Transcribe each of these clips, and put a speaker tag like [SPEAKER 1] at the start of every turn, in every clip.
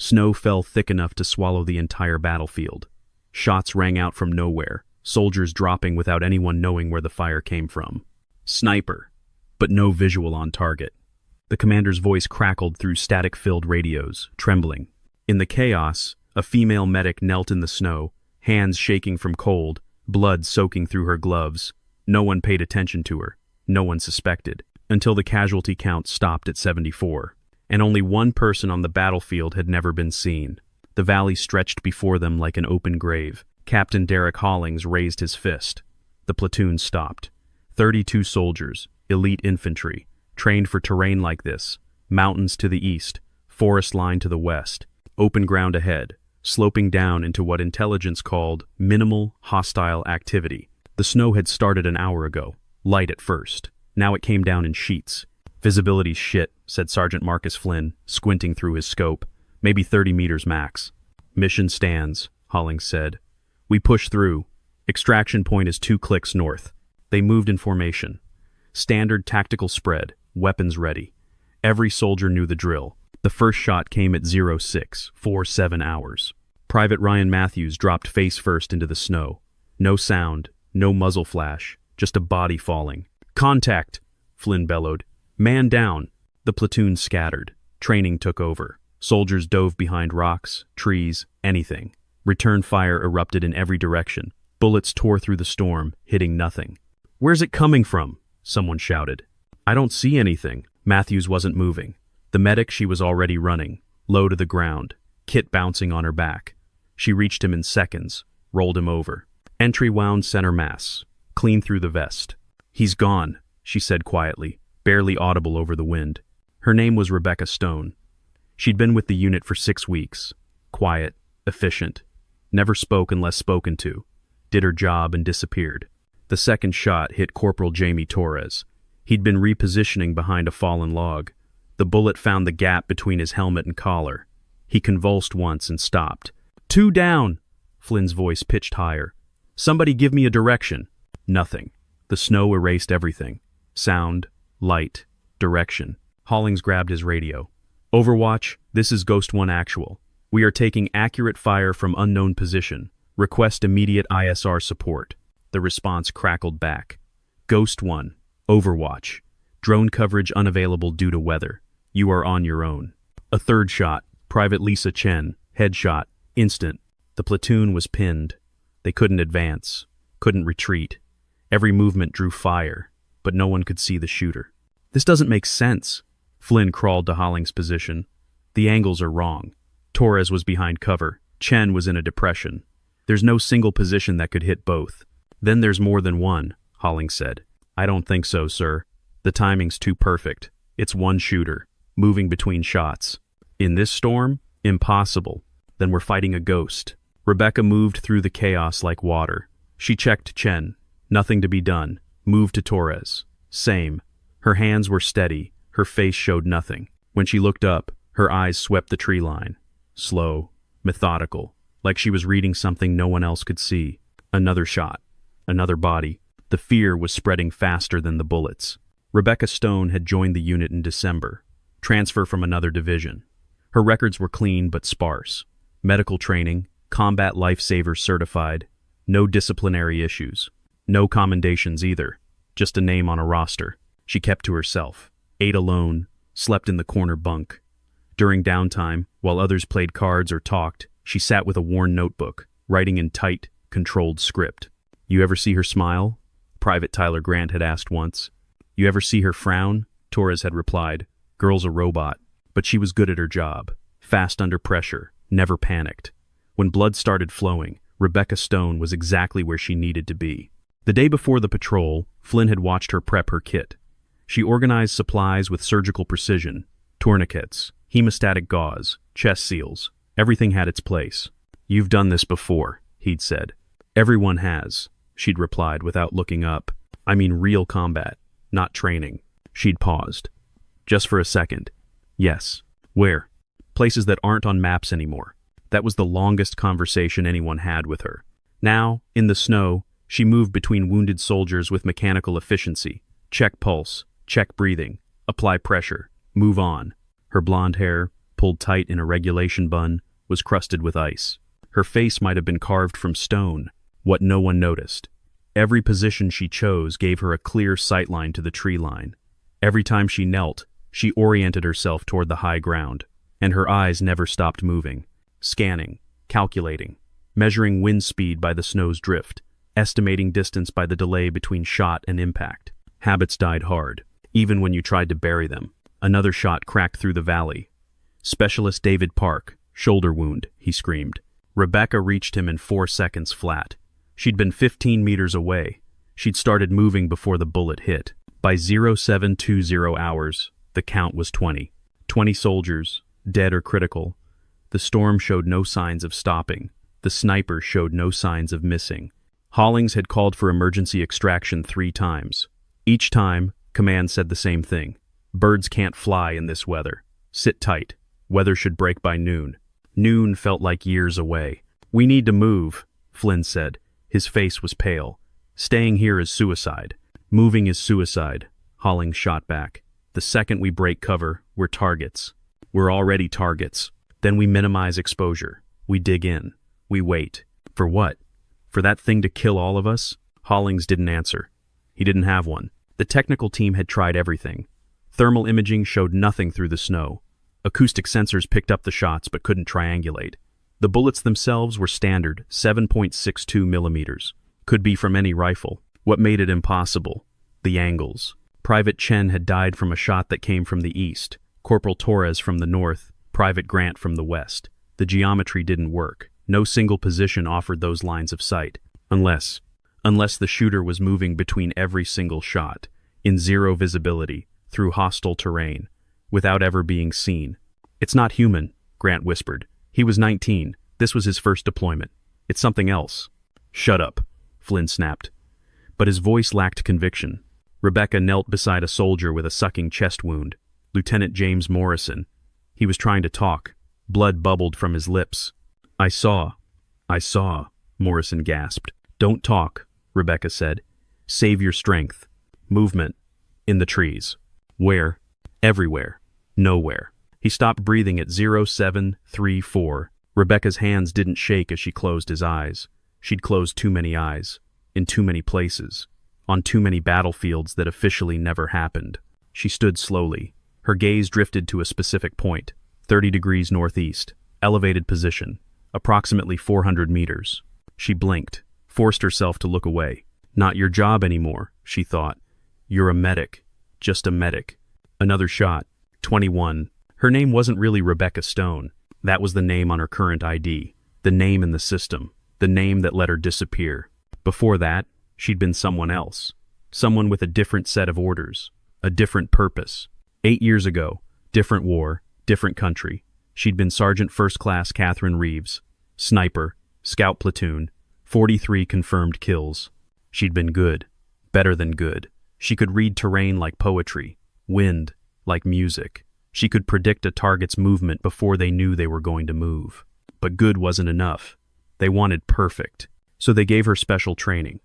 [SPEAKER 1] Snow fell thick enough to swallow the entire battlefield. Shots rang out from nowhere, soldiers dropping without anyone knowing where the fire came from. Sniper, but no visual on target. The commander's voice crackled through static-filled radios, trembling. In the chaos, a female medic knelt in the snow, hands shaking from cold, blood soaking through her gloves. No one paid attention to her. No one suspected, until the casualty count stopped at 74. And only one person on the battlefield had never been seen. The valley stretched before them like an open grave. Captain Derek Hollings raised his fist. The platoon stopped. 32 soldiers, elite infantry, trained for terrain like this. Mountains to the east, forest line to the west, open ground ahead, sloping down into what intelligence called minimal hostile activity. The snow had started an hour ago, light at first. Now it came down in sheets. "Visibility's shit," said Sergeant Marcus Flynn, squinting through his scope. "Maybe 30 meters max." "Mission stands," Hollings said. "We push through. Extraction point is 2 clicks north." They moved in formation. Standard tactical spread, weapons ready. Every soldier knew the drill. The first shot came at 0647 hours. Private Ryan Matthews dropped face first into the snow. No sound, no muzzle flash, just a body falling. "Contact!" Flynn bellowed. "Man down!" The platoon scattered. Training took over. Soldiers dove behind rocks, trees, anything. Return fire erupted in every direction. Bullets tore through the storm, hitting nothing. "Where's it coming from?" someone shouted. "I don't see anything." Matthews wasn't moving. The medic she was already running, low to the ground, kit bouncing on her back. She reached him in seconds, rolled him over. Entry wound center mass, clean through the vest. "He's gone," she said quietly, barely audible over the wind. Her name was Rebecca Stone. She'd been with the unit for 6 weeks. Quiet, efficient, never spoke unless spoken to, did her job and disappeared. The second shot hit Corporal Jamie Torres. He'd been repositioning behind a fallen log. The bullet found the gap between his helmet and collar. He convulsed once and stopped. "2 down!" Flynn's voice pitched higher. "Somebody give me a direction." Nothing. The snow erased everything. Sound, light, direction. Hollings grabbed his radio. "Overwatch, this is Ghost 1 Actual. We are taking accurate fire from unknown position. Request immediate ISR support." The response crackled back. "Ghost 1, Overwatch. Drone coverage unavailable due to weather. You are on your own." A third shot, Private Lisa Chen, headshot, instant. The platoon was pinned. They couldn't advance, couldn't retreat. Every movement drew fire, but no one could see the shooter. "This doesn't make sense." Flynn crawled to Hollings' position. "The angles are wrong. Torres was behind cover. Chen was in a depression. There's no single position that could hit both." "Then there's more than one," Hollings said. "I don't think so, sir. The timing's too perfect. It's one shooter, moving between shots. In this storm? Impossible. Then we're fighting a ghost." Rebecca moved through the chaos like water. She checked Chen. Nothing to be done. Moved to Torres. Same. Her hands were steady. Her face showed nothing. When she looked up, her eyes swept the tree line. Slow, methodical, like she was reading something no one else could see. Another shot. Another body. The fear was spreading faster than the bullets. Rebecca Stone had joined the unit in December. Transfer from another division. Her records were clean but sparse. Medical training, combat lifesaver certified, no disciplinary issues. No commendations either, just a name on a roster. She kept to herself, ate alone, slept in the corner bunk. During downtime, while others played cards or talked, she sat with a worn notebook, writing in tight, controlled script. "You ever see her smile?" Private Tyler Grant had asked once. "You ever see her frown?" Torres had replied. "Girl's a robot." But she was good at her job, fast under pressure, never panicked. When blood started flowing, Rebecca Stone was exactly where she needed to be. The day before the patrol, Flynn had watched her prep her kit. She organized supplies with surgical precision, tourniquets, hemostatic gauze, chest seals. Everything had its place. "You've done this before," he'd said. "Everyone has," she'd replied without looking up. "I mean real combat, not training." She'd paused. Just for a second. "Yes. Where?" "Places that aren't on maps anymore." That was the longest conversation anyone had with her. Now, in the snow, she moved between wounded soldiers with mechanical efficiency. Check pulse, check breathing, apply pressure, move on. Her blonde hair, pulled tight in a regulation bun, was crusted with ice. Her face might have been carved from stone, what no one noticed. Every position she chose gave her a clear sightline to the tree line. Every time she knelt, she oriented herself toward the high ground, and her eyes never stopped moving, scanning, calculating, measuring wind speed by the snow's drift, estimating distance by the delay between shot and impact. Habits died hard, even when you tried to bury them. Another shot cracked through the valley. "Specialist David Park, shoulder wound," he screamed. Rebecca reached him in 4 seconds flat. She'd been 15 meters away. She'd started moving before the bullet hit. By 0720 hours, the count was 20. 20 soldiers, dead or critical. The storm showed no signs of stopping. The sniper showed no signs of missing. Hollings had called for emergency extraction 3 times. Each time, command said the same thing. "Birds can't fly in this weather. Sit tight. Weather should break by noon." Noon felt like years away. "We need to move," Flynn said. His face was pale. "Staying here is suicide." "Moving is suicide," Hollings shot back. "The second we break cover, we're targets. We're already targets. Then we minimize exposure. We dig in. We wait." "For what? For that thing to kill all of us?" Hollings didn't answer. He didn't have one. The technical team had tried everything. Thermal imaging showed nothing through the snow. Acoustic sensors picked up the shots but couldn't triangulate. The bullets themselves were standard, 7.62 millimeters. Could be from any rifle. What made it impossible? The angles. Private Chen had died from a shot that came from the east, Corporal Torres from the north, Private Grant from the west. The geometry didn't work. No single position offered those lines of sight. Unless the shooter was moving between every single shot, in zero visibility, through hostile terrain, without ever being seen. "It's not human," Grant whispered. He was 19. This was his first deployment. "It's something else." "Shut up," Flynn snapped. But his voice lacked conviction. Rebecca knelt beside a soldier with a sucking chest wound, Lieutenant James Morrison. He was trying to talk. Blood bubbled from his lips. I saw, Morrison gasped. "Don't talk," Rebecca said. "Save your strength. Movement. In the trees." "Where?" "Everywhere. Nowhere." He stopped breathing at 0734. Rebecca's hands didn't shake as she closed his eyes. She'd closed too many eyes. In too many places. On too many battlefields that officially never happened. She stood slowly. Her gaze drifted to a specific point. 30 degrees northeast. Elevated position. Approximately 400 meters. She blinked. Forced herself to look away. "Not your job anymore," she thought. "You're a medic. Just a medic." Another shot. 21. Her name wasn't really Rebecca Stone. That was the name on her current ID. The name in the system. The name that let her disappear. Before that, she'd been someone else. Someone with a different set of orders. A different purpose. 8 years ago, different war, different country. She'd been Sergeant First Class Catherine Reeves. Sniper. Scout platoon. 43 confirmed kills. She'd been good. Better than good. She could read terrain like poetry. Wind, like music. She could predict a target's movement before they knew they were going to move. But good wasn't enough. They wanted perfect. So they gave her special training.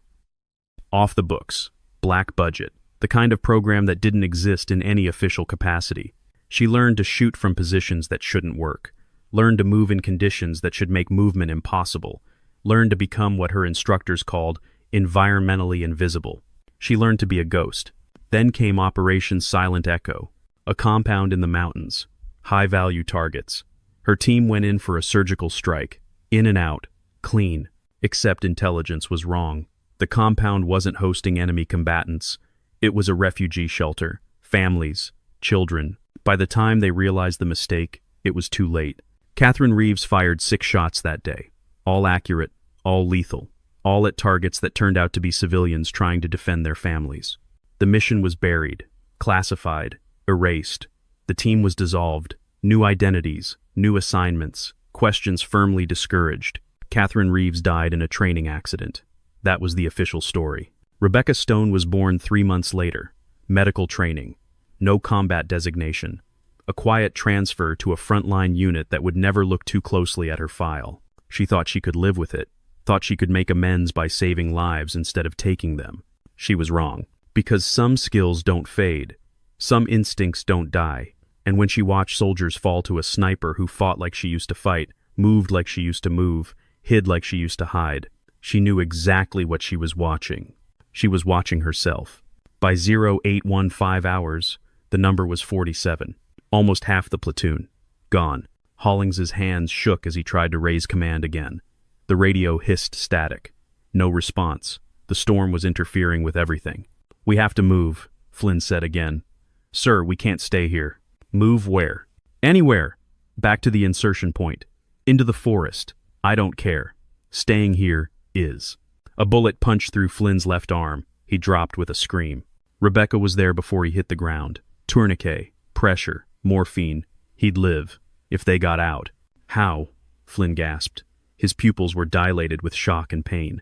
[SPEAKER 1] Off the books. Black budget. The kind of program that didn't exist in any official capacity. She learned to shoot from positions that shouldn't work. Learned to move in conditions that should make movement impossible. Learned to become what her instructors called environmentally invisible. She learned to be a ghost. Then came Operation Silent Echo, a compound in the mountains, high-value targets. Her team went in for a surgical strike, in and out, clean, except intelligence was wrong. The compound wasn't hosting enemy combatants. It was a refugee shelter, families, children. By the time they realized the mistake, it was too late. Catherine Reeves fired 6 shots that day, all accurate, all lethal, all at targets that turned out to be civilians trying to defend their families. The mission was buried, classified, erased. The team was dissolved. New identities, new assignments, questions firmly discouraged. Catherine Reeves died in a training accident. That was the official story. Rebecca Stone was born 3 months later. Medical training. No combat designation. A quiet transfer to a frontline unit that would never look too closely at her file. She thought she could live with it. Thought she could make amends by saving lives instead of taking them. She was wrong. Because some skills don't fade. Some instincts don't die. And when she watched soldiers fall to a sniper who fought like she used to fight, moved like she used to move, hid like she used to hide, she knew exactly what she was watching. She was watching herself. By 0815 hours, the number was 47. Almost half the platoon. Gone. Hollings's hands shook as he tried to raise command again. The radio hissed static. No response. The storm was interfering with everything. "We have to move," Flynn said again. "Sir, we can't stay here." "Move where?" "Anywhere. Back to the insertion point. Into the forest. I don't care. Staying here is." A bullet punched through Flynn's left arm. He dropped with a scream. Rebecca was there before he hit the ground. Tourniquet, pressure, morphine. He'd live. If they got out. "How?" Flynn gasped. His pupils were dilated with shock and pain.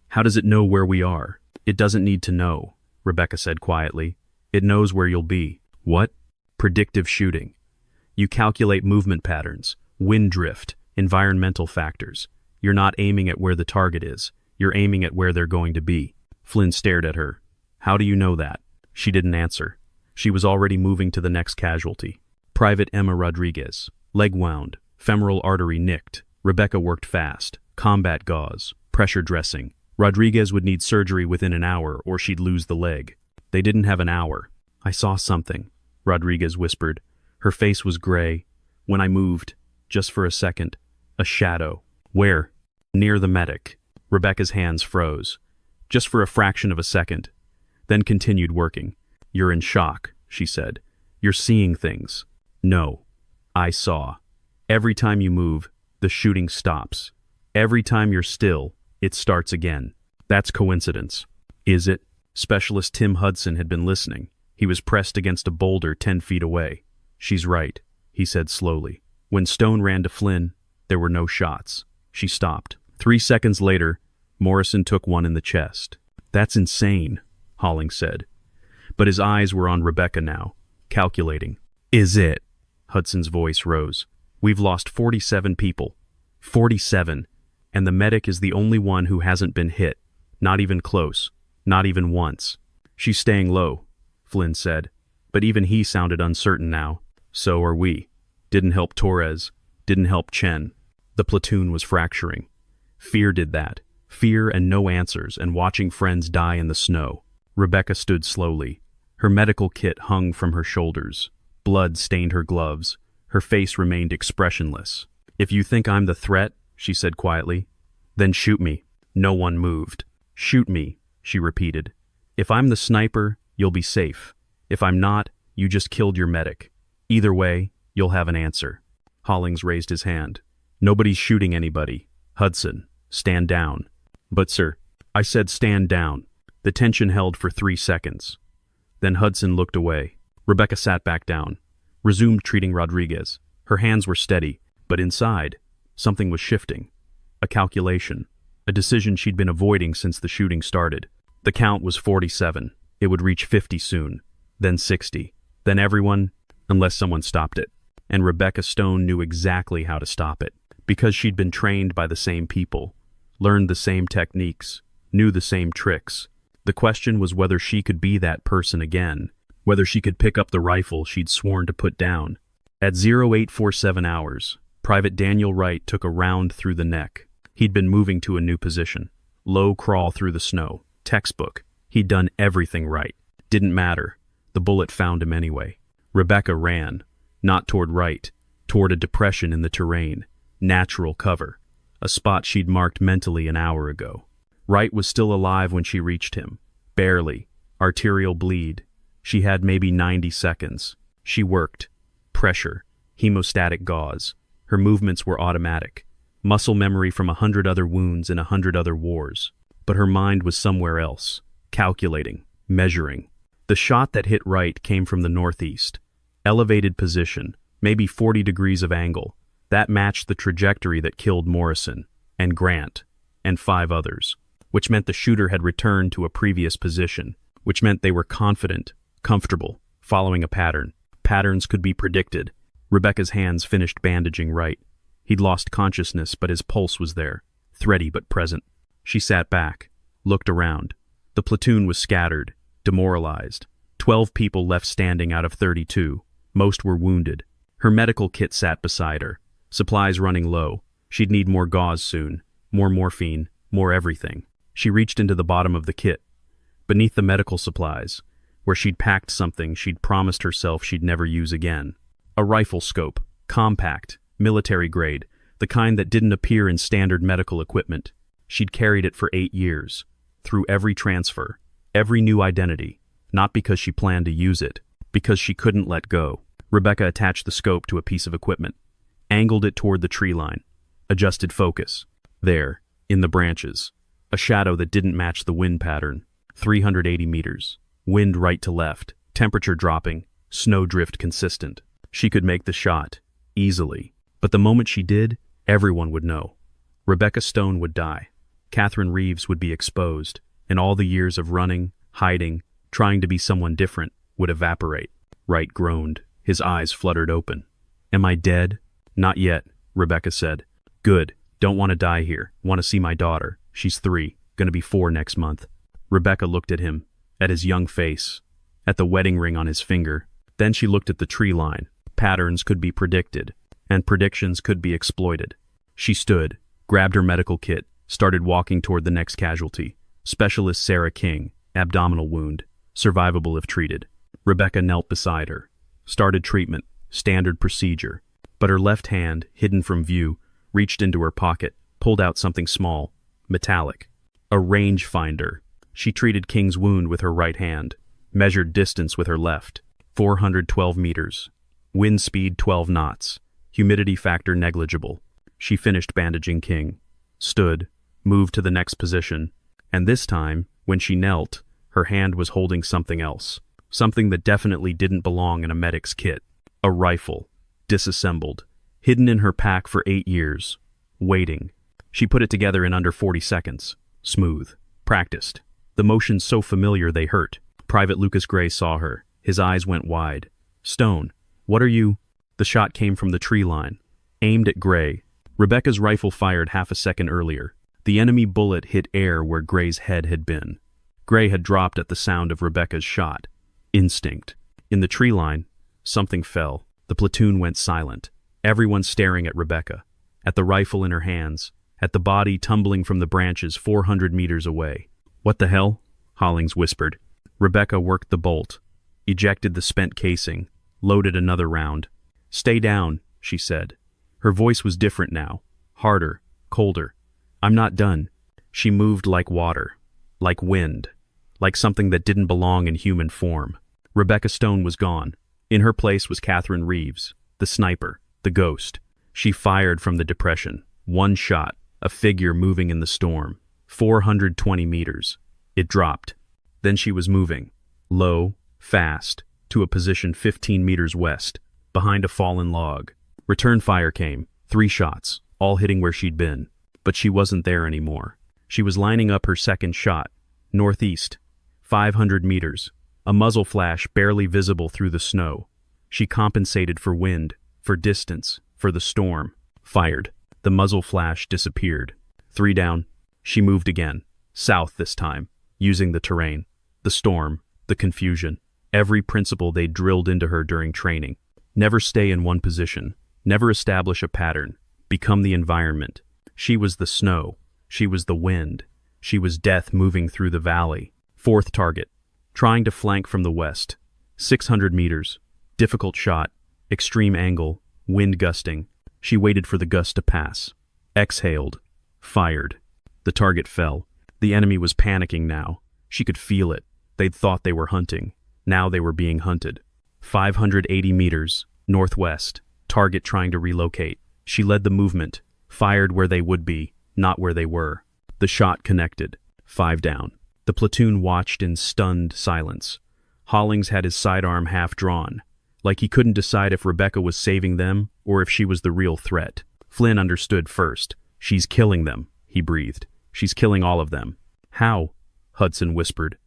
[SPEAKER 1] "How does it know where we are?" "It doesn't need to know," Rebecca said quietly. "It knows where you'll be." "What?" "Predictive shooting. You calculate movement patterns, wind drift, environmental factors. You're not aiming at where the target is. You're aiming at where they're going to be." Flynn stared at her. "How do you know that?" She didn't answer. She was already moving to the next casualty. Private Emma Rodriguez. Leg wound, femoral artery nicked. Rebecca worked fast. Combat gauze, pressure dressing. Rodriguez would need surgery within an hour or she'd lose the leg. They didn't have an hour. "I saw something," Rodriguez whispered. Her face was gray. "When I moved, just for a second, a shadow." "Where?" "Near the medic." Rebecca's hands froze. "Just for a fraction of a second." Then continued working. "You're in shock," she said. "You're seeing things." "No. I saw. Every time you move, the shooting stops. Every time you're still, it starts again. That's coincidence." "Is it?" Specialist Tim Hudson had been listening. He was pressed against a boulder 10 feet away. "She's right," he said slowly. When Stone ran to Flynn, there were no shots. She stopped. 3 seconds later, Morrison took one in the chest. "That's insane," Hollings said. But his eyes were on Rebecca now, calculating. "Is it?" Hudson's voice rose. "We've lost 47 people. 47. And the medic is the only one who hasn't been hit. Not even close. Not even once." "She's staying low," Flynn said. But even he sounded uncertain now. "So are we." Didn't help Torres. Didn't help Chen. The platoon was fracturing. Fear did that. Fear and no answers and watching friends die in the snow. Rebecca stood slowly. Her medical kit hung from her shoulders. Blood stained her gloves. Her face remained expressionless. "If you think I'm the threat," she said quietly, "then shoot me." No one moved. "Shoot me," she repeated. "If I'm the sniper, you'll be safe. If I'm not, you just killed your medic. Either way, you'll have an answer." Hollings raised his hand. "Nobody's shooting anybody. Hudson, stand down." "But sir," I said stand down. The tension held for 3 seconds. Then Hudson looked away. Rebecca sat back down, resumed treating Rodriguez. Her hands were steady, but inside, something was shifting. A calculation. A decision she'd been avoiding since the shooting started. The count was 47. It would reach 50 soon. Then 60. Then everyone, unless someone stopped it. And Rebecca Stone knew exactly how to stop it. Because she'd been trained by the same people, learned the same techniques, knew the same tricks. The question was whether she could be that person again, whether she could pick up the rifle she'd sworn to put down. At 0847 hours, Private Daniel Wright took a round through the neck. He'd been moving to a new position. Low crawl through the snow. Textbook. He'd done everything right. Didn't matter. The bullet found him anyway. Rebecca ran, not toward Wright, toward a depression in the terrain. Natural cover. A spot she'd marked mentally an hour ago. Wright was still alive when she reached him. Barely. Arterial bleed. She had maybe 90 seconds. She worked. Pressure. Hemostatic gauze. Her movements were automatic. Muscle memory from 100 other wounds in 100 other wars. But her mind was somewhere else. Calculating. Measuring. The shot that hit Wright came from the northeast. Elevated position. Maybe 40 degrees of angle. That matched the trajectory that killed Morrison, and Grant, and 5 others, which meant the shooter had returned to a previous position, which meant they were confident, comfortable, following a pattern. Patterns could be predicted. Rebecca's hands finished bandaging Wright. He'd lost consciousness, but his pulse was there, thready but present. She sat back, looked around. The platoon was scattered, demoralized. 12 people left standing out of 32. Most were wounded. Her medical kit sat beside her. Supplies running low. She'd need more gauze soon. More morphine. More everything. She reached into the bottom of the kit. Beneath the medical supplies, where she'd packed something she'd promised herself she'd never use again. A rifle scope. Compact. Military grade. The kind that didn't appear in standard medical equipment. She'd carried it for 8 years. Through every transfer. Every new identity. Not because she planned to use it. Because she couldn't let go. Rebecca attached the scope to a piece of equipment. Angled it toward the tree line. Adjusted focus. There, in the branches. A shadow that didn't match the wind pattern. 380 meters. Wind right to left. Temperature dropping. Snowdrift consistent. She could make the shot. Easily. But the moment she did, everyone would know. Rebecca Stone would die. Catherine Reeves would be exposed. And all the years of running, hiding, trying to be someone different would evaporate. Wright groaned. His eyes fluttered open. Am I dead? Not yet, Rebecca said. Good. Don't want to die here. Want to see my daughter. She's 3. Gonna be 4 next month. Rebecca looked at him. At his young face. At the wedding ring on his finger. Then she looked at the tree line. Patterns could be predicted. And predictions could be exploited. She stood, grabbed her medical kit, started walking toward the next casualty. Specialist Sarah King. Abdominal wound. Survivable if treated. Rebecca knelt beside her. Started treatment. Standard procedure. But her left hand, hidden from view, reached into her pocket, pulled out something small, metallic. A range finder. She treated King's wound with her right hand. Measured distance with her left. 412 meters. Wind speed 12 knots. Humidity factor negligible. She finished bandaging King. Stood. Moved to the next position. And this time, when she knelt, her hand was holding something else. Something that definitely didn't belong in a medic's kit. A rifle. Disassembled. Hidden in her pack for 8 years. Waiting. She put it together in under 40 seconds. Smooth. Practiced. The motions so familiar they hurt. Private Lucas Gray saw her. His eyes went wide. Stone, what are you? The shot came from the tree line. Aimed at Gray. Rebecca's rifle fired half a second earlier. The enemy bullet hit air where Gray's head had been. Gray had dropped at the sound of Rebecca's shot. Instinct. In the tree line, something fell. The platoon went silent. Everyone staring at Rebecca. At the rifle in her hands. At the body tumbling from the branches 400 meters away. What the hell? Hollings whispered. Rebecca worked the bolt. Ejected the spent casing. Loaded another round. Stay down, she said. Her voice was different now. Harder. Colder. I'm not done. She moved like water. Like wind. Like something that didn't belong in human form. Rebecca Stone was gone. In her place was Catherine Reeves, the sniper, the ghost. She fired from the depression. One shot, a figure moving in the storm. 420 meters. It dropped. Then she was moving. Low, fast, to a position 15 meters west, behind a fallen log. Return fire came. 3 shots, all hitting where she'd been. But she wasn't there anymore. She was lining up her second shot. Northeast. 500 meters. A muzzle flash barely visible through the snow. She compensated for wind, for distance, for the storm. Fired. The muzzle flash disappeared. 3 down. She moved again. South this time, using the terrain, the storm, the confusion. Every principle they drilled into her during training. Never stay in one position. Never establish a pattern. Become the environment. She was the snow. She was the wind. She was death moving through the valley. 4th target. Trying to flank from the west. 600 meters. Difficult shot. Extreme angle. Wind gusting. She waited for the gust to pass. Exhaled. Fired. The target fell. The enemy was panicking now. She could feel it. They'd thought they were hunting. Now they were being hunted. 580 meters. Northwest. Target trying to relocate. She led the movement. Fired where they would be, not where they were. The shot connected. 5 down. The platoon watched in stunned silence. Hollings had his sidearm half drawn, like he couldn't decide if Rebecca was saving them or if she was the real threat. Flynn understood first. She's killing them, he breathed. She's killing all of them. How? Hudson whispered.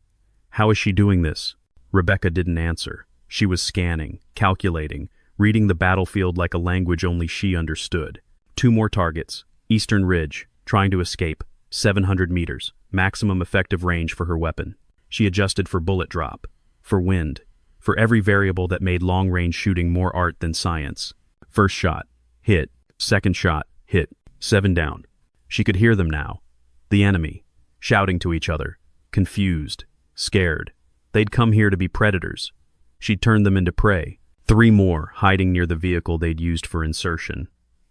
[SPEAKER 1] How is she doing this? Rebecca didn't answer. She was scanning, calculating, reading the battlefield like a language only she understood. 2 more targets. Eastern Ridge, trying to escape. 700 meters. Maximum effective range for her weapon. She adjusted for bullet drop. For wind. for every variable that made long-range shooting more art than science. First shot, hit. Second shot, hit. 7 down. She could hear them now. The enemy, shouting to each other, confused, scared. They'd come here to be predators. She'd turned them into prey. 3 more, hiding near the vehicle they'd used for insertion.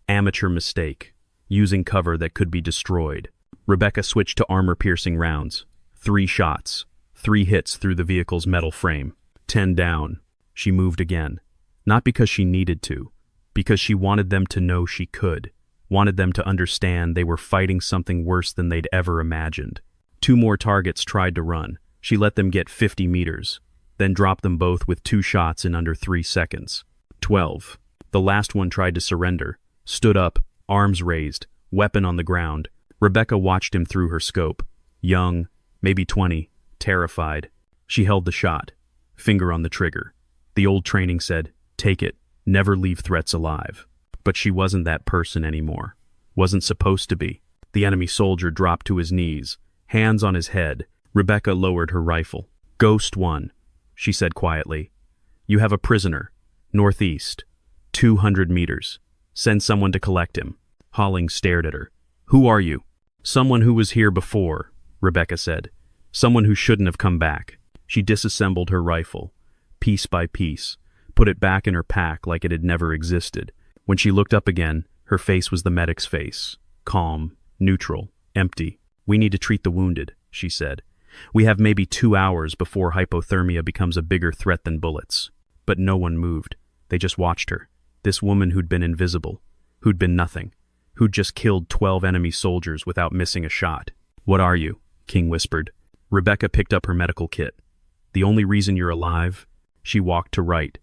[SPEAKER 1] Amateur mistake, using cover that could be destroyed. Rebecca switched to armor-piercing rounds. 3 shots, 3 hits through the vehicle's metal frame. 10 down. She moved again. Not because she needed to, because she wanted them to know she could. Wanted them to understand they were fighting something worse than they'd ever imagined. 2 more targets tried to run. She let them get 50 meters, then dropped them both with 2 shots in under 3 seconds. 12. The last one tried to surrender. Stood up, arms raised, weapon on the ground. Rebecca watched him through her scope. Young, maybe 20, terrified. She held the shot, finger on the trigger. The old training said, take it, never leave threats alive. But she wasn't that person anymore. Wasn't supposed to be. The enemy soldier dropped to his knees, hands on his head. Rebecca lowered her rifle. Ghost 1, she said quietly. You have a prisoner, northeast, 200 meters. Send someone to collect him. Hollings stared at her. Who are you? Someone who was here before, Rebecca said. Someone who shouldn't have come back. She disassembled her rifle, piece by piece, put it back in her pack like it had never existed. When she looked up again, her face was the medic's face. Calm, neutral, empty. We need to treat the wounded, she said. We have maybe 2 hours before hypothermia becomes a bigger threat than bullets. But no one moved. They just watched her. This woman who'd been invisible, who'd been nothing, who'd just killed 12 enemy soldiers without missing a shot. What are you? King whispered. Rebecca picked up her medical kit. The only reason you're alive? She walked to right,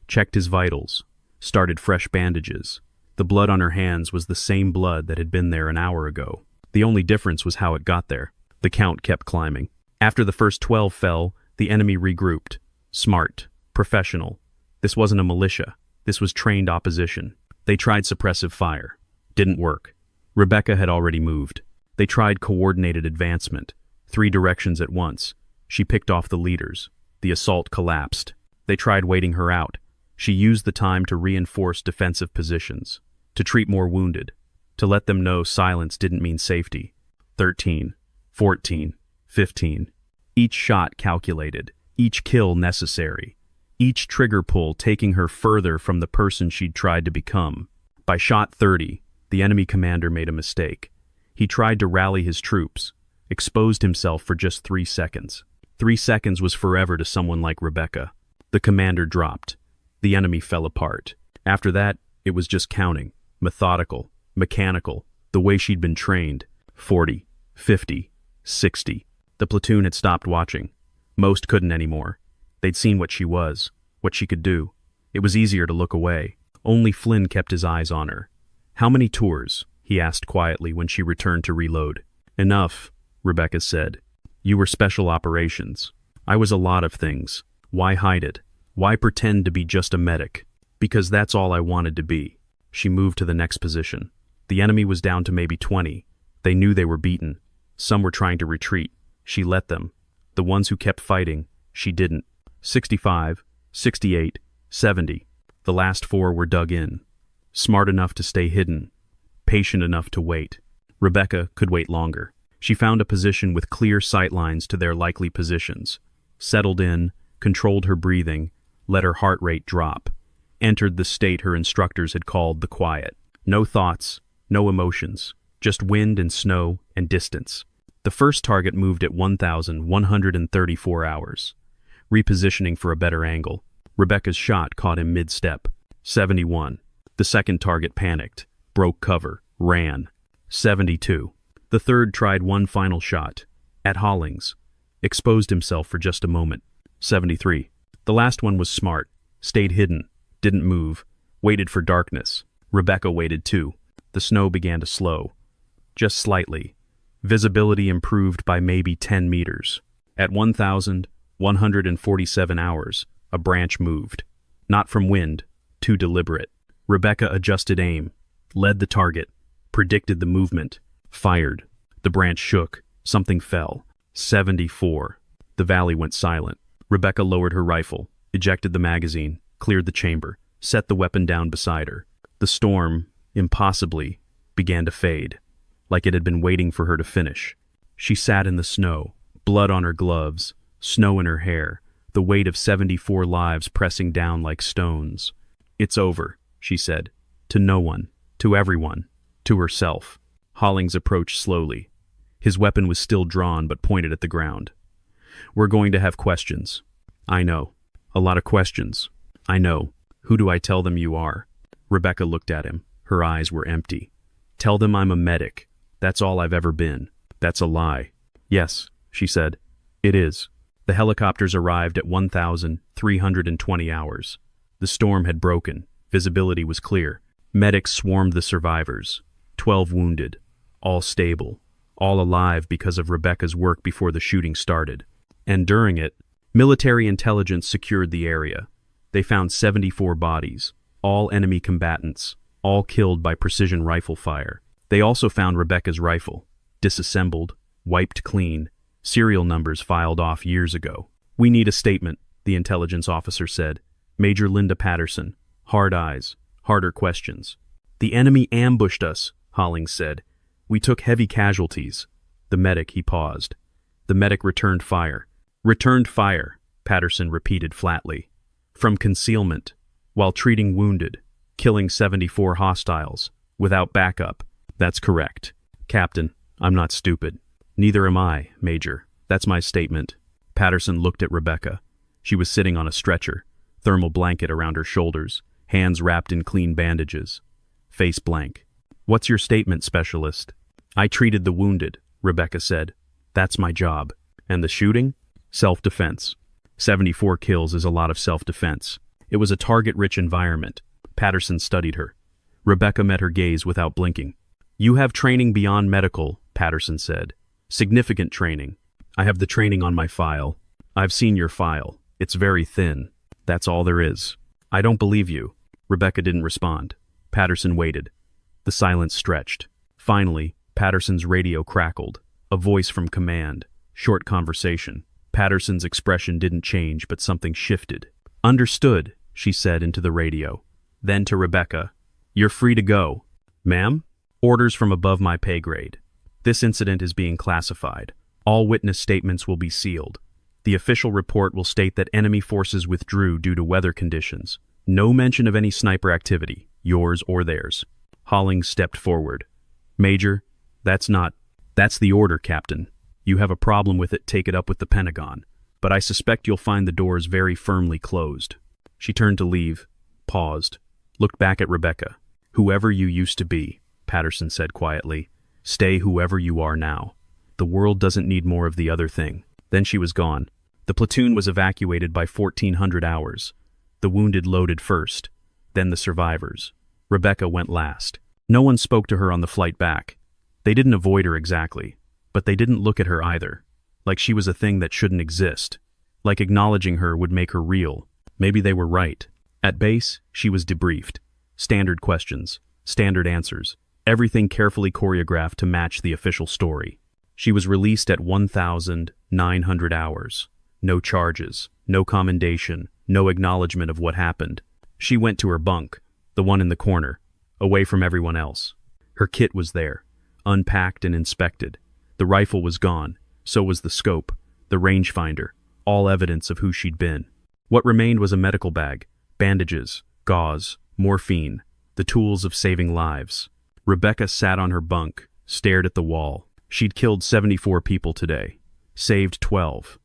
[SPEAKER 1] checked his vitals, started fresh bandages. The blood on her hands was the same blood that had been there an hour ago. The only difference was how it got there. The count kept climbing. After the first 12 fell, the enemy regrouped. Smart, professional. This wasn't a militia. This was trained opposition. They tried suppressive fire. Didn't work. Rebecca had already moved. They tried coordinated advancement. 3 directions at once. She picked off the leaders. The assault collapsed. They tried waiting her out. She used the time to reinforce defensive positions, to treat more wounded, to let them know silence didn't mean safety. 13, 14, 15. Each shot calculated, each kill necessary, each trigger pull taking her further from the person she'd tried to become. By shot 30, the enemy commander made a mistake. He tried to rally his troops, exposed himself for just 3 seconds. 3 seconds was forever to someone like Rebecca. The commander dropped. The enemy fell apart. After that, it was just counting, methodical, mechanical, the way she'd been trained. 40, 50, 60. The platoon had stopped watching. Most couldn't anymore. They'd seen what she was, what she could do. It was easier to look away. Only Flynn kept his eyes on her. How many tours? He asked quietly when she returned to reload. Enough, Rebecca said. You were special operations. I was a lot of things. Why hide it? Why pretend to be just a medic? Because that's all I wanted to be. She moved to the next position. The enemy was down to maybe 20. They knew they were beaten. Some were trying to retreat. She let them. The ones who kept fighting, she didn't. 65, 68, 70. The last 4 were dug in. Smart enough to stay hidden. Patient enough to wait. Rebecca could wait longer. She found a position with clear sight lines to their likely positions. Settled in, controlled her breathing, let her heart rate drop. Entered the state her instructors had called the quiet. No thoughts, no emotions, just wind and snow and distance. The first target moved at 1,134 hours, repositioning for a better angle. Rebecca's shot caught him mid-step. 71. The second target panicked, broke cover, ran. 72. The third tried one final shot, at Hollings, exposed himself for just a moment. 73. The last one was smart, stayed hidden, didn't move, waited for darkness. Rebecca waited too. The snow began to slow, just slightly. Visibility improved by maybe 10 meters. At 1,147 hours, a branch moved. Not from wind, too deliberate. Rebecca adjusted aim, led the target, predicted the movement, fired. The branch shook, something fell. 74. The valley went silent. Rebecca lowered her rifle, ejected the magazine, cleared the chamber, set the weapon down beside her. The storm, impossibly, began to fade, like it had been waiting for her to finish. She sat in the snow, blood on her gloves, snow in her hair, the weight of 74 lives pressing down like stones. "It's over," she said. To no one, to everyone, to herself. Hollings approached slowly. His weapon was still drawn but pointed at the ground. "We're going to have questions." "I know. A lot of questions." "I know. Who do I tell them you are?" Rebecca looked at him. Her eyes were empty. "Tell them I'm a medic. That's all I've ever been." "That's a lie." "Yes," she said. "It is." The helicopters arrived at 1,320 hours. The storm had broken. Visibility was clear. Medics swarmed the survivors. 12 wounded. All stable. All alive because of Rebecca's work before the shooting started. And during it, military intelligence secured the area. They found 74 bodies, all enemy combatants, all killed by precision rifle fire. They also found Rebecca's rifle, disassembled, wiped clean, serial numbers filed off years ago. "We need a statement," the intelligence officer said. Major Linda Patterson. Hard eyes, harder questions. "The enemy ambushed us," Hollings said. "We took heavy casualties." The medic, he paused. "The medic returned fire." "Returned fire," Patterson repeated flatly. "From concealment, while treating wounded, killing 74 hostiles, without backup." "That's correct. Captain, I'm not stupid." "Neither am I, Major. That's my statement." Patterson looked at Rebecca. She was sitting on a stretcher, thermal blanket around her shoulders, hands wrapped in clean bandages. Face blank. "What's your statement, Specialist?" "I treated the wounded," Rebecca said. "That's my job." "And the shooting?" "Self-defense." 74 kills is a lot of self-defense. It was a target-rich environment. Patterson studied her. Rebecca met her gaze without blinking. "You have training beyond medical," Patterson said. "Significant training. I have the training on my file. I've seen your file. It's very thin. That's all there is." "I don't believe you." Rebecca didn't respond. Patterson waited. The silence stretched. Finally, Patterson's radio crackled. A voice from command. Short conversation. Patterson's expression didn't change, but something shifted. "Understood," she said into the radio. Then to Rebecca, "You're free to go." "Ma'am?" "Orders from above my pay grade. This incident is being classified. All witness statements will be sealed. The official report will state that enemy forces withdrew due to weather conditions. No mention of any sniper activity, yours or theirs." Hollings stepped forward. "Major, that's the order, Captain. You have a problem with it, take it up with the Pentagon. But I suspect you'll find the doors very firmly closed." She turned to leave, paused, looked back at Rebecca. "Whoever you used to be," Patterson said quietly, "stay whoever you are now. The world doesn't need more of the other thing." Then she was gone. The platoon was evacuated by 1400 hours. The wounded loaded first, then the survivors. Rebecca went last. No one spoke to her on the flight back. They didn't avoid her exactly, but they didn't look at her either, like she was a thing that shouldn't exist, like acknowledging her would make her real. Maybe they were right. At base, she was debriefed. Standard questions, standard answers, everything carefully choreographed to match the official story. She was released at 1,900 hours. No charges, no commendation, no acknowledgement of what happened. She went to her bunk, the one in the corner, away from everyone else. Her kit was there, unpacked and inspected. The rifle was gone, so was the scope, the rangefinder, all evidence of who she'd been. What remained was a medical bag, bandages, gauze, morphine, the tools of saving lives. Rebecca sat on her bunk, stared at the wall. She'd killed 74 people today, saved 12.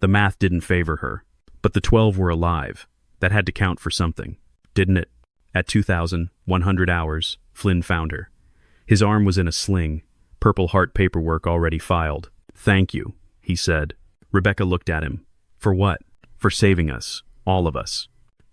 [SPEAKER 1] The math didn't favor her, but the 12 were alive. That had to count for something, didn't it? At 2,100 hours, Flynn found her. His arm was in a sling, Purple Heart paperwork already filed. "Thank you," he said. Rebecca looked at him. "For what?" "For saving us, all of us."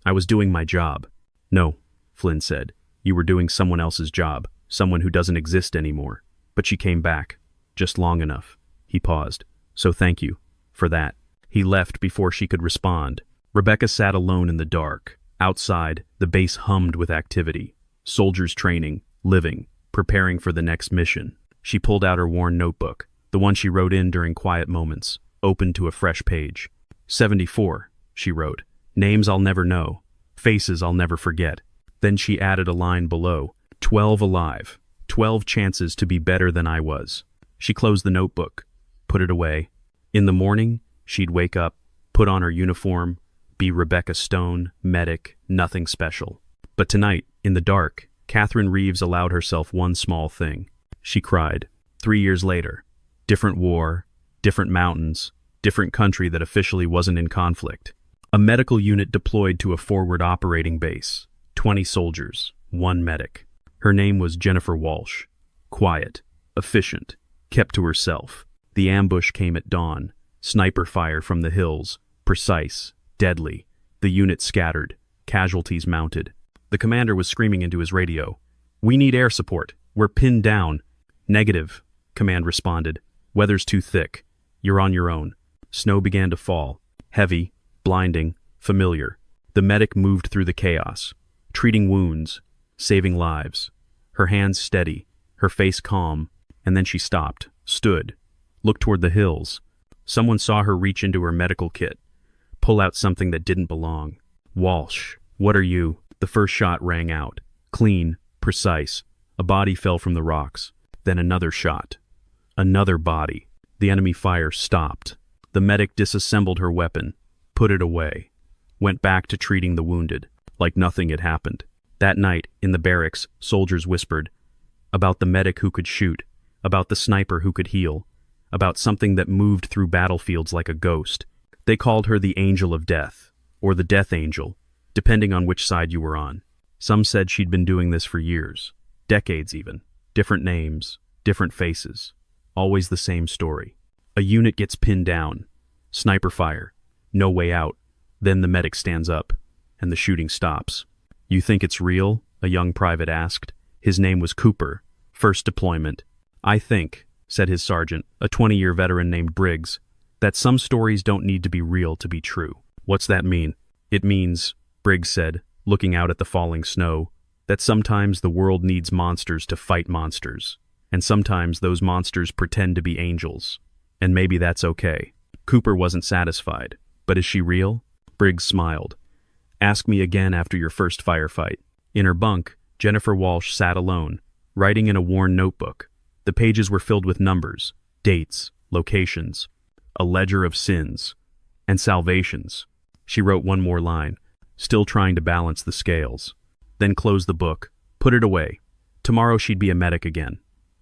[SPEAKER 1] "I was doing my job." "No," Flynn said. "You were doing someone else's job, someone who doesn't exist anymore. But she came back, just long enough." He paused. "So thank you for that." He left before she could respond. Rebecca sat alone in the dark. Outside, the base hummed with activity. Soldiers training, living, preparing for the next mission. She pulled out her worn notebook, the one she wrote in during quiet moments, opened to a fresh page. 74, she wrote. Names I'll never know. Faces I'll never forget. Then she added a line below. 12 alive. 12 chances to be better than I was. She closed the notebook, put it away. In the morning, she'd wake up, put on her uniform, be Rebecca Stone, medic, nothing special. But tonight, in the dark, Catherine Reeves allowed herself one small thing. She cried. 3 years later. Different war, different mountains, different country that officially wasn't in conflict. A medical unit deployed to a forward operating base. 20 soldiers, 1 medic. Her name was Jennifer Walsh. Quiet, efficient, kept to herself. The ambush came at dawn. Sniper fire from the hills. Precise, deadly. The unit scattered. Casualties mounted. The commander was screaming into his radio. "We need air support. We're pinned down." "Negative," command responded. "Weather's too thick. You're on your own." Snow began to fall. Heavy, blinding, familiar. The medic moved through the chaos, treating wounds, saving lives. Her hands steady, her face calm, and then she stopped, stood, looked toward the hills. Someone saw her reach into her medical kit, pull out something that didn't belong. "Walsh, what are you?" The first shot rang out, clean, precise. A body fell from the rocks. Then another shot. Another body. The enemy fire stopped. The medic disassembled her weapon, put it away, went back to treating the wounded, like nothing had happened. That night, in the barracks, soldiers whispered about the medic who could shoot, about the sniper who could heal, about something that moved through battlefields like a ghost. They called her the Angel of Death, or the Death Angel, depending on which side you were on. Some said she'd been doing this for years, decades even. Different names, different faces, always the same story. A unit gets pinned down, sniper fire, no way out. Then the medic stands up, and the shooting stops. "You think it's real?" a young private asked. His name was Cooper, first deployment. "I think," said his sergeant, a 20-year veteran named Briggs, "that some stories don't need to be real to be true." "What's that mean?" "It means," Briggs said, looking out at the falling snow, "that sometimes the world needs monsters to fight monsters, and sometimes those monsters pretend to be angels. And maybe that's okay." Cooper wasn't satisfied. "But is she real?" Briggs smiled. "Ask me again after your first firefight." In her bunk, Jennifer Walsh sat alone, writing in a worn notebook. The pages were filled with numbers, dates, locations, a ledger of sins and salvations. She wrote one more line, still trying to balance the scales. Then closed the book, put it away. Tomorrow she'd be a medic again.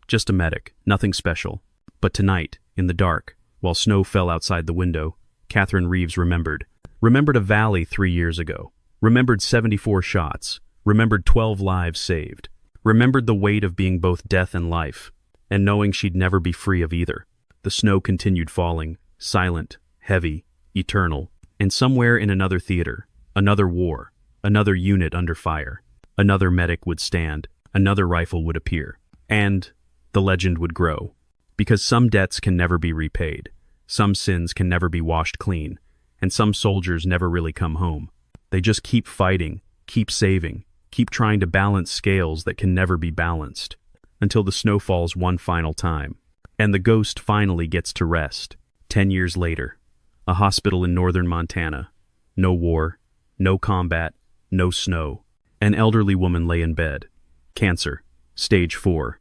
[SPEAKER 1] Just a medic, nothing special. But tonight, in the dark, while snow fell outside the window, Catherine Reeves remembered. Remembered a valley 3 years ago. Remembered 74 shots. Remembered 12 lives saved. Remembered the weight of being both death and life, and knowing she'd never be free of either. The snow continued falling, silent, heavy, eternal, and somewhere in another theater, another war, another unit under fire, another medic would stand, another rifle would appear, and the legend would grow. Because some debts can never be repaid, some sins can never be washed clean, and some soldiers never really come home. They just keep fighting, keep saving, keep trying to balance scales that can never be balanced, until the snow falls one final time, and the ghost finally gets to rest. 10 years later, a hospital in northern Montana. No war, no combat, no snow. An elderly woman lay in bed. Cancer, stage 4.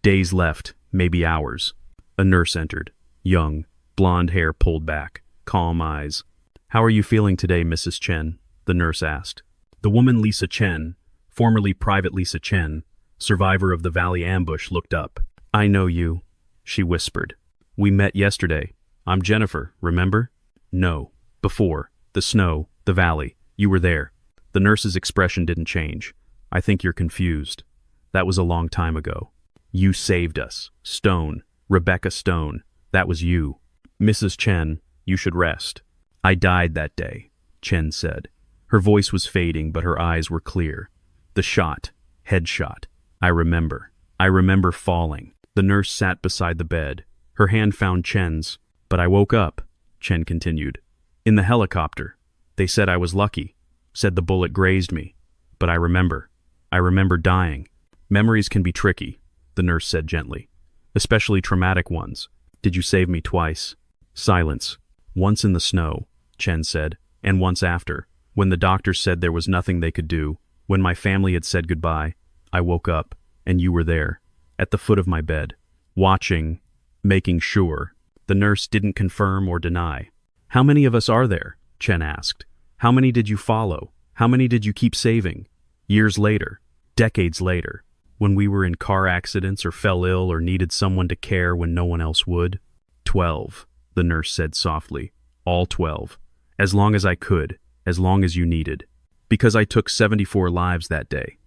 [SPEAKER 1] Days left, maybe hours. A nurse entered, young, blonde hair pulled back, calm eyes. "How are you feeling today, Mrs. Chen?" the nurse asked. The woman, Lisa Chen, formerly Private Lisa Chen, survivor of the Valley ambush, looked up. "I know you," she whispered. "We met yesterday. I'm Jennifer, remember?" "No. Before. The snow, the valley. You were there." The nurse's expression didn't change. "I think you're confused. That was a long time ago. You saved us. Stone. Rebecca Stone. That was you. Mrs. Chen, you should rest." "I died that day," Chen said. Her voice was fading, but her eyes were clear. "The shot. Headshot. I remember. I remember falling." The nurse sat beside the bed. Her hand found Chen's. "But I woke up," Chen continued. "In the helicopter. They said I was lucky. Said the bullet grazed me. But I remember. I remember dying." "Memories can be tricky," the nurse said gently. "Especially traumatic ones. Did you save me twice?" Silence. "Once in the snow," Chen said, "and once after. When the doctor said there was nothing they could do, when my family had said goodbye, I woke up, and you were there, at the foot of my bed, watching, making sure. The nurse didn't confirm or deny. How many of us are there? Chen asked. How many did you follow? How many did you keep saving? Years later, decades later, when we were in car accidents or fell ill or needed someone to care when no one else would? 12, the nurse said softly. All 12. As long as I could, as long as you needed. Because I took 74 lives that day.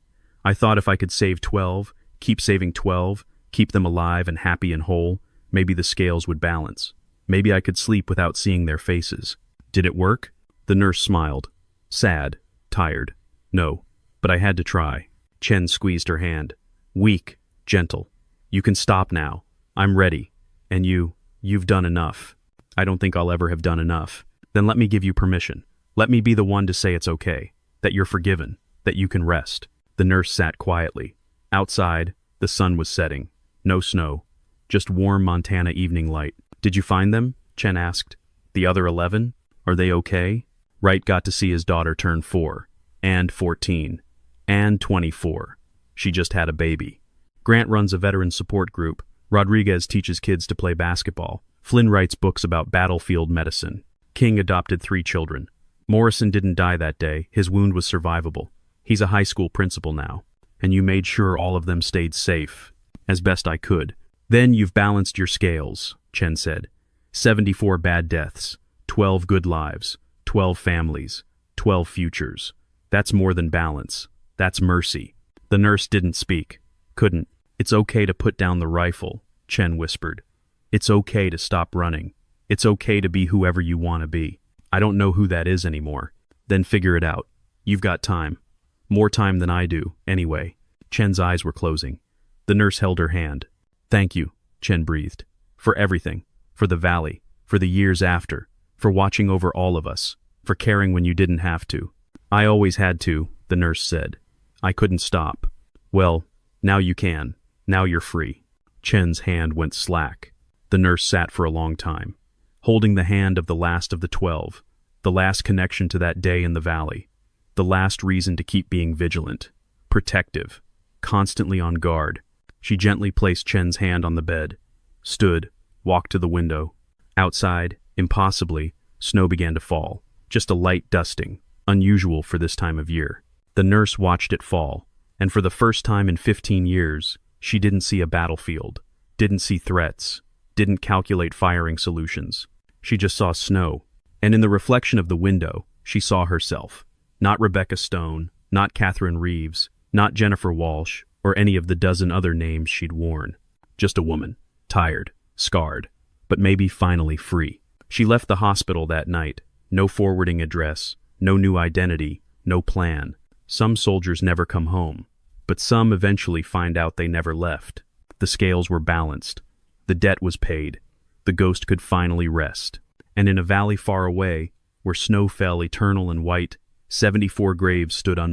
[SPEAKER 1] I thought if I could save 12, keep saving 12, keep them alive and happy and whole, maybe the scales would balance. Maybe I could sleep without seeing their faces. Did it work? The nurse smiled. Sad, tired. No, but I had to try. Chen squeezed her hand. Weak, gentle. You can stop now. I'm ready. And you've done enough. I don't think I'll ever have done enough. Then let me give you permission. Let me be the one to say it's okay, that you're forgiven, that you can rest. The nurse sat quietly. Outside, the sun was setting. No snow. Just warm Montana evening light. Did you find them? Chen asked. The other 11? Are they okay? Wright got to see his daughter turn 4. And 14. And 24. She just had a baby. Grant runs a veteran support group. Rodriguez teaches kids to play basketball. Flynn writes books about battlefield medicine. King adopted 3 children. Morrison didn't die that day. His wound was survivable. He's a high school principal now. And you made sure all of them stayed safe. As best I could. Then you've balanced your scales, Chen said. 74 bad deaths. 12 good lives. 12 families. 12 futures. That's more than balance. That's mercy. The nurse didn't speak. Couldn't. It's okay to put down the rifle, Chen whispered. It's okay to stop running. It's okay to be whoever you want to be. I don't know who that is anymore. Then figure it out. You've got time. More time than I do, anyway. Chen's eyes were closing. The nurse held her hand. Thank you, Chen breathed. For everything. For the valley. For the years after. For watching over all of us. For caring when you didn't have to. I always had to, the nurse said. I couldn't stop. Well, now you can. Now you're free. Chen's hand went slack. The nurse sat for a long time, holding the hand of the last of the 12, the last connection to that day in the valley, the last reason to keep being vigilant, protective, constantly on guard. She gently placed Chen's hand on the bed, stood, walked to the window. Outside, impossibly, snow began to fall, just a light dusting, unusual for this time of year. The nurse watched it fall, and for the first time in 15 years, she didn't see a battlefield, didn't see threats, didn't calculate firing solutions. She just saw snow, and in the reflection of the window, she saw herself. Not Rebecca Stone, not Catherine Reeves, not Jennifer Walsh, or any of the dozen other names she'd worn. Just a woman, tired, scarred, but maybe finally free. She left the hospital that night. No forwarding address, no new identity, no plan. Some soldiers never come home, but some eventually find out they never left. The scales were balanced. The debt was paid. The ghost could finally rest. And in a valley far away, where snow fell eternal and white, 74 graves stood unmarked.